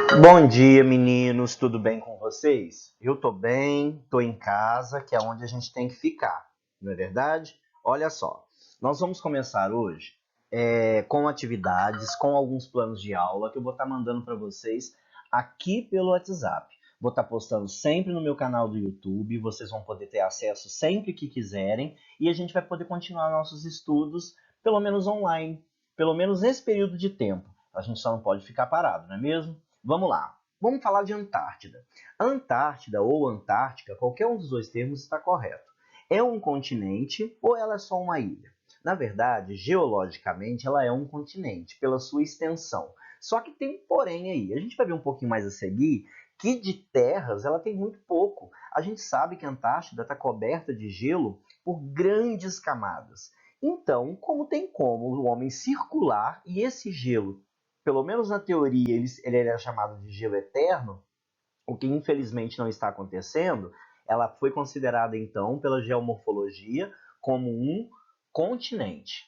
Bom dia, meninos. Tudo bem com vocês? Eu tô bem, tô em casa, que é onde a gente tem que ficar, não é verdade? Olha só, nós vamos começar hoje com atividades, com alguns planos de aula que eu vou estar mandando para vocês aqui pelo WhatsApp. Vou estar postando sempre no meu canal do YouTube, vocês vão poder ter acesso sempre que quiserem e a gente vai poder continuar nossos estudos, pelo menos online, pelo menos nesse período de tempo. A gente só não pode ficar parado, não é mesmo? Vamos lá. Vamos falar de Antártida. Antártida ou Antártica, qualquer um dos dois termos está correto. É um continente ou ela é só uma ilha? Na verdade, geologicamente, ela é um continente, pela sua extensão. Só que tem um porém aí. A gente vai ver um pouquinho mais a seguir que de terras ela tem muito pouco. A gente sabe que a Antártida está coberta de gelo por grandes camadas. Então, como tem como o homem circular e esse gelo, pelo menos na teoria, ele era chamado de gelo eterno, o que infelizmente não está acontecendo, ela foi considerada então pela geomorfologia como um continente.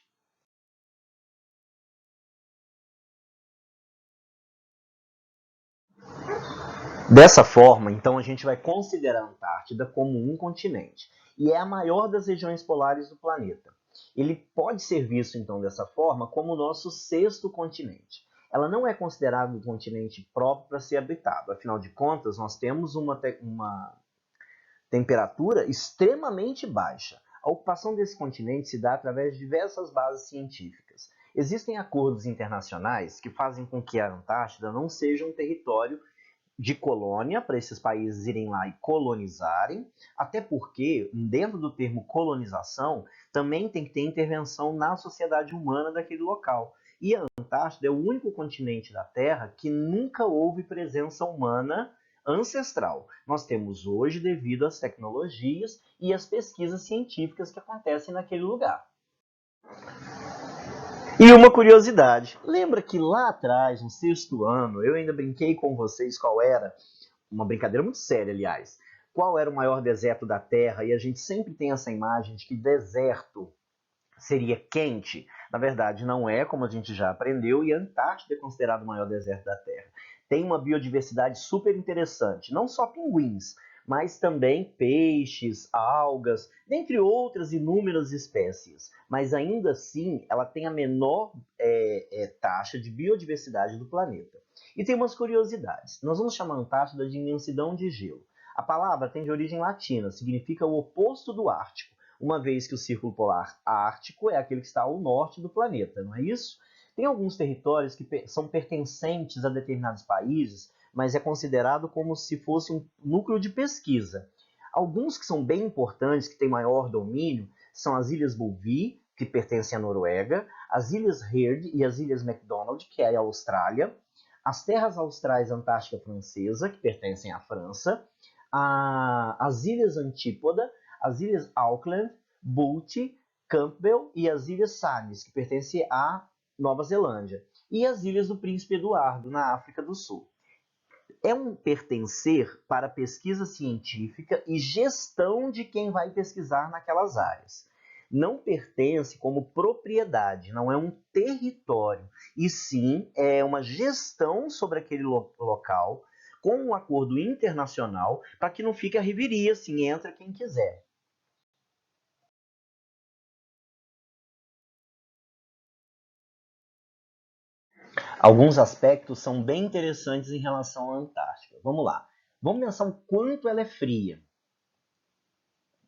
Dessa forma, então, a gente vai considerar a Antártida como um continente e é a maior das regiões polares do planeta. Ele pode ser visto, então, dessa forma, como o nosso sexto continente. Ela não é considerada um continente próprio para ser habitado, afinal de contas, nós temos uma temperatura extremamente baixa. A ocupação desse continente se dá através de diversas bases científicas. Existem acordos internacionais que fazem com que a Antártida não seja um território de colônia para esses países irem lá e colonizarem, até porque, dentro do termo colonização, também tem que ter intervenção na sociedade humana daquele local. E a Antártida é o único continente da Terra que nunca houve presença humana ancestral. Nós temos hoje devido às tecnologias e às pesquisas científicas que acontecem naquele lugar. E uma curiosidade, lembra que lá atrás, no sexto ano, eu ainda brinquei com vocês qual era uma brincadeira muito séria, aliás. Qual era o maior deserto da Terra? E a gente sempre tem essa imagem de que deserto seria quente. Na verdade, não é, como a gente já aprendeu, e a Antártida é considerado o maior deserto da Terra. Tem uma biodiversidade super interessante, não só pinguins, mas também peixes, algas, dentre outras inúmeras espécies. Mas ainda assim, ela tem a menor taxa de biodiversidade do planeta. E tem umas curiosidades. Nós vamos chamar a Antártida de imensidão de gelo. A palavra tem de origem latina, significa o oposto do Ártico, uma vez que o Círculo Polar Ártico é aquele que está ao norte do planeta, não é isso? Tem alguns territórios que são pertencentes a determinados países, mas é considerado como se fosse um núcleo de pesquisa. Alguns que são bem importantes, que têm maior domínio, são as Ilhas Bouvet, que pertencem à Noruega, as Ilhas Heard e as Ilhas McDonald, que é a Austrália, as Terras Austrais Antártica Francesa, que pertencem à França, as Ilhas Antípoda, as Ilhas Auckland, Booty, Campbell e as Ilhas Salles, que pertencem à Nova Zelândia, e as Ilhas do Príncipe Eduardo, na África do Sul. É um pertencer para pesquisa científica e gestão de quem vai pesquisar naquelas áreas. Não pertence como propriedade, não é um território, e sim é uma gestão sobre aquele local com um acordo internacional para que não fique a reveria, assim, entra quem quiser. Alguns aspectos são bem interessantes em relação à Antártica. Vamos lá. Vamos pensar o quanto ela é fria.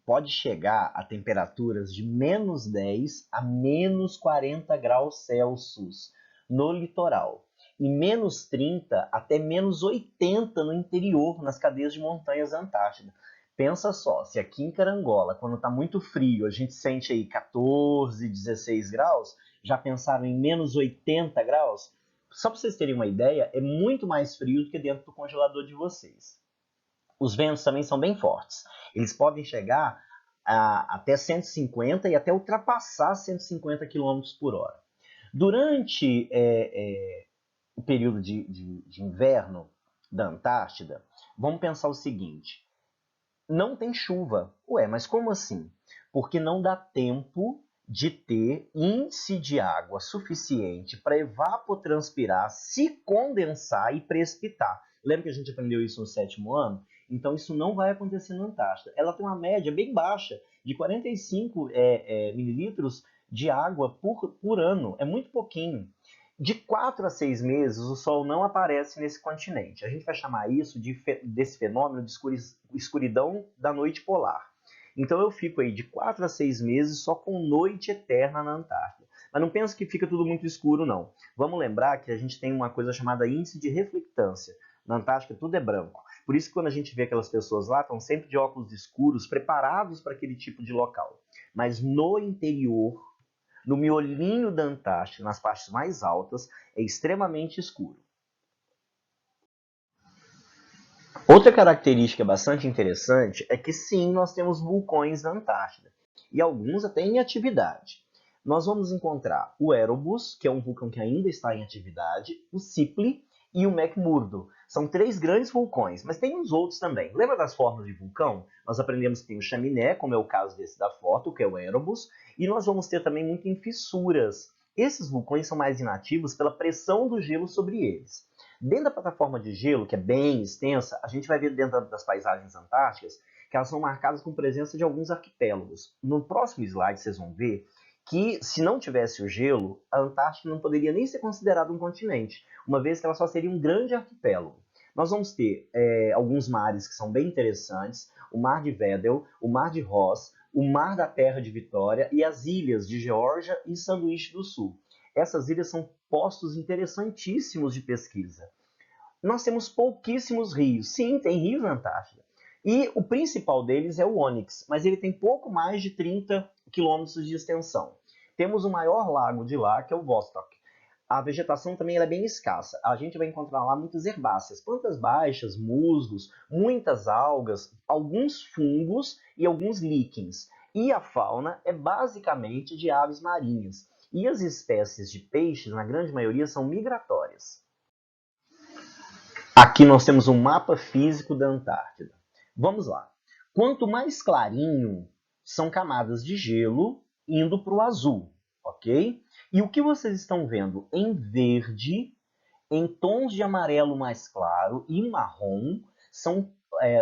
Pode chegar a temperaturas de menos 10 a menos 40 graus Celsius no litoral e menos 30 até menos 80 no interior, nas cadeias de montanhas da Antártida. Pensa só, se aqui em Carangola, quando está muito frio, a gente sente aí 14, 16 graus, já pensaram em menos 80 graus? Só para vocês terem uma ideia, é muito mais frio do que dentro do congelador de vocês. Os ventos também são bem fortes. Eles podem chegar até 150 e até ultrapassar 150 km por hora. Durante o período de inverno da Antártida, vamos pensar o seguinte: não tem chuva. Ué, mas como assim? Porque não dá tempo de ter índice de água suficiente para evapotranspirar, se condensar e precipitar. Lembra que a gente aprendeu isso no 7º ano? Então isso não vai acontecer na Antártida. Ela tem uma média bem baixa de 45 mililitros de água por ano. É muito pouquinho. De 4 a 6 meses, o Sol não aparece nesse continente. A gente vai chamar isso desse fenômeno de escuridão da noite polar. Então eu fico aí de 4 a 6 meses só com noite eterna na Antártida. Mas não pensa que fica tudo muito escuro, não. Vamos lembrar que a gente tem uma coisa chamada índice de reflectância. Na Antártica tudo é branco. Por isso que quando a gente vê aquelas pessoas lá, estão sempre de óculos escuros, preparados para aquele tipo de local. Mas no interior, no miolinho da Antártida, nas partes mais altas, é extremamente escuro. Outra característica bastante interessante é que sim, nós temos vulcões na Antártida, e alguns até em atividade. Nós vamos encontrar o Erebus, que é um vulcão que ainda está em atividade, o Sipili e o McMurdo. São 3 grandes vulcões, mas tem uns outros também. Lembra das formas de vulcão? Nós aprendemos que tem o chaminé, como é o caso desse da foto, que é o Erebus, e nós vamos ter também muito em fissuras. Esses vulcões são mais inativos pela pressão do gelo sobre eles. Dentro da plataforma de gelo, que é bem extensa, a gente vai ver dentro das paisagens antárticas que elas são marcadas com presença de alguns arquipélagos. No próximo slide vocês vão ver que se não tivesse o gelo, a Antártica não poderia nem ser considerada um continente, uma vez que ela só seria um grande arquipélago. Nós vamos ter alguns mares que são bem interessantes, o Mar de Weddell, o Mar de Ross, o Mar da Terra de Vitória e as ilhas de Geórgia e Sanduíche do Sul. Essas ilhas são postos interessantíssimos de pesquisa. Nós temos pouquíssimos rios. Sim, tem rios na Antártida. E o principal deles é o Onyx, mas ele tem pouco mais de 30 quilômetros de extensão. Temos o maior lago de lá, que é o Vostok. A vegetação também é bem escassa. A gente vai encontrar lá muitas herbáceas, plantas baixas, musgos, muitas algas, alguns fungos e alguns líquens. E a fauna é basicamente de aves marinhas. E as espécies de peixes, na grande maioria, são migratórias. Aqui nós temos um mapa físico da Antártida. Vamos lá. Quanto mais clarinho, são camadas de gelo indo para o azul, ok? E o que vocês estão vendo em verde, em tons de amarelo mais claro e marrom, são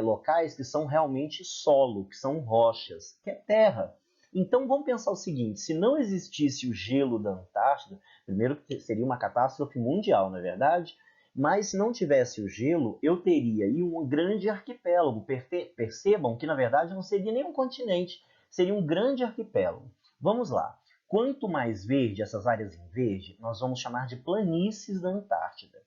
locais que são realmente solo, que são rochas, que é terra. Então vamos pensar o seguinte, se não existisse o gelo da Antártida, primeiro que seria uma catástrofe mundial, não é verdade? Mas se não tivesse o gelo, eu teria aí um grande arquipélago. Percebam que, na verdade, não seria nem um continente, seria um grande arquipélago. Vamos lá. Quanto mais verde, essas áreas em verde, nós vamos chamar de planícies da Antártida.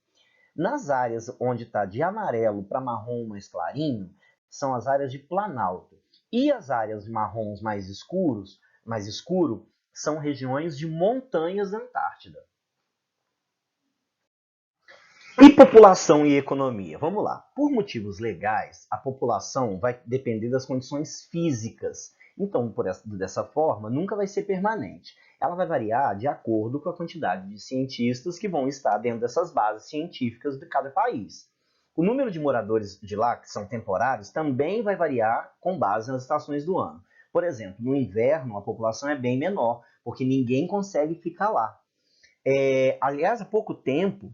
Nas áreas onde está de amarelo para marrom mais clarinho, são as áreas de planalto. E as áreas marrons mais escuro, são regiões de montanhas da Antártida. E população e economia? Vamos lá. Por motivos legais, a população vai depender das condições físicas. Então, dessa forma, nunca vai ser permanente. Ela vai variar de acordo com a quantidade de cientistas que vão estar dentro dessas bases científicas de cada país. O número de moradores de lá, que são temporários, também vai variar com base nas estações do ano. Por exemplo, no inverno, a população é bem menor, porque ninguém consegue ficar lá. Aliás, há pouco tempo,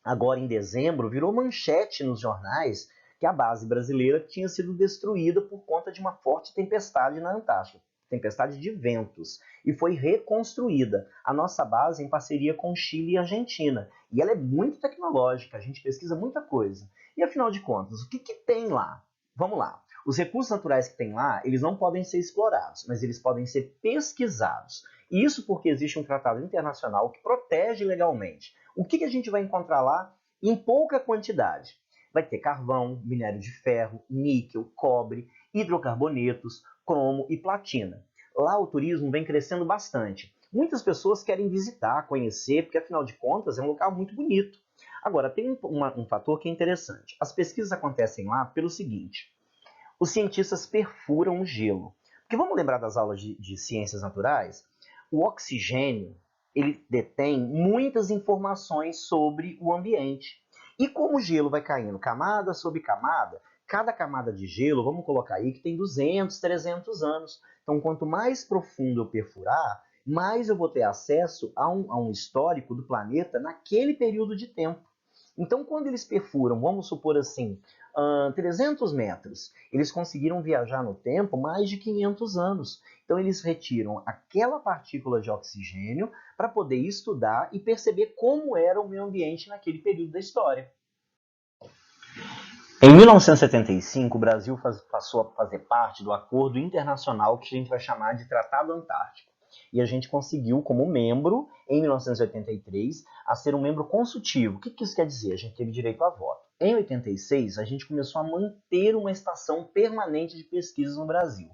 agora em dezembro, virou manchete nos jornais que a base brasileira tinha sido destruída por conta de uma forte tempestade na Antártida, tempestade de ventos, e foi reconstruída. A nossa base em parceria com Chile e Argentina, e ela é muito tecnológica, a gente pesquisa muita coisa. E afinal de contas, o que tem lá? Vamos lá. Os recursos naturais que tem lá, eles não podem ser explorados, mas eles podem ser pesquisados. Isso porque existe um tratado internacional que protege legalmente. O que a gente vai encontrar lá em pouca quantidade? Vai ter carvão, minério de ferro, níquel, cobre, hidrocarbonetos, cromo e platina. Lá o turismo vem crescendo bastante. Muitas pessoas querem visitar, conhecer, porque afinal de contas é um local muito bonito. Agora, tem um fator que é interessante. As pesquisas acontecem lá pelo seguinte: os cientistas perfuram o gelo. Porque vamos lembrar das aulas de ciências naturais? O oxigênio, ele detém muitas informações sobre o ambiente. E como o gelo vai caindo camada sobre camada, cada camada de gelo, vamos colocar aí que tem 200, 300 anos. Então, quanto mais profundo eu perfurar, mais eu vou ter acesso a um histórico do planeta naquele período de tempo. Então, quando eles perfuram, vamos supor assim, 300 metros, eles conseguiram viajar no tempo mais de 500 anos. Então, eles retiram aquela partícula de oxigênio para poder estudar e perceber como era o meio ambiente naquele período da história. Em 1975, o Brasil passou a fazer parte do acordo internacional que a gente vai chamar de Tratado Antártico. E a gente conseguiu, como membro, em 1983, a ser um membro consultivo. O que isso quer dizer? A gente teve direito a voto. Em 86, a gente começou a manter uma estação permanente de pesquisas no Brasil.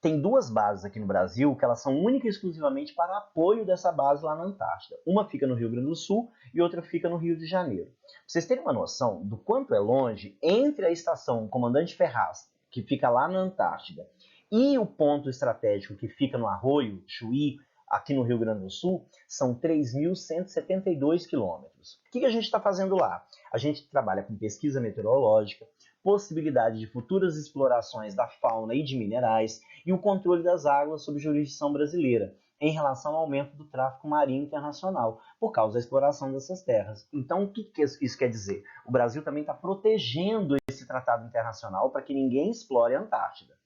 Tem duas bases aqui no Brasil que elas são única e exclusivamente para apoio dessa base lá na Antártida. Uma fica no Rio Grande do Sul e outra fica no Rio de Janeiro. Pra vocês terem uma noção do quanto é longe, entre a estação Comandante Ferraz, que fica lá na Antártida, e o ponto estratégico que fica no Arroio, Chuí, aqui no Rio Grande do Sul, são 3.172 quilômetros. O que a gente está fazendo lá? A gente trabalha com pesquisa meteorológica, possibilidade de futuras explorações da fauna e de minerais e o controle das águas sob jurisdição brasileira, em relação ao aumento do tráfico marinho internacional, por causa da exploração dessas terras. Então, o que isso quer dizer? O Brasil também está protegendo esse tratado internacional para que ninguém explore a Antártida.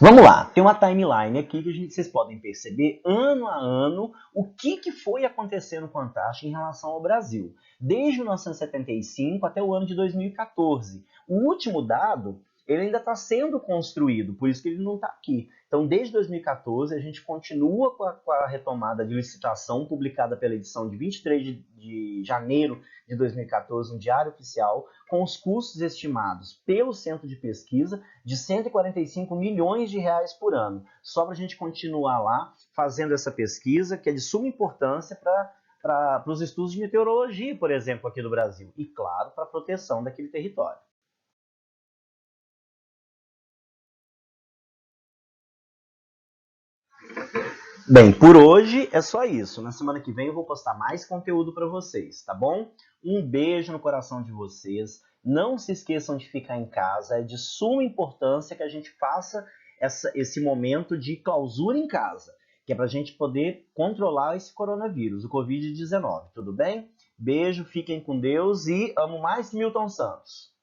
Vamos lá, tem uma timeline aqui que vocês podem perceber ano a ano o que foi acontecendo com a Antártida em relação ao Brasil, desde 1975 até o ano de 2014. O último dado, ele ainda está sendo construído, por isso que ele não está aqui. Então, desde 2014, a gente continua com a retomada de licitação publicada pela edição de 23 de janeiro de 2014, no Diário Oficial, com os custos estimados pelo Centro de Pesquisa de 145 milhões de reais por ano, só para a gente continuar lá fazendo essa pesquisa, que é de suma importância para os estudos de meteorologia, por exemplo, aqui do Brasil, e, claro, para a proteção daquele território. Bem, por hoje é só isso. Na semana que vem eu vou postar mais conteúdo para vocês, tá bom? Um beijo no coração de vocês. Não se esqueçam de ficar em casa. É de suma importância que a gente faça esse momento de clausura em casa, que é para a gente poder controlar esse coronavírus, o Covid-19, tudo bem? Beijo, fiquem com Deus e amo mais Milton Santos.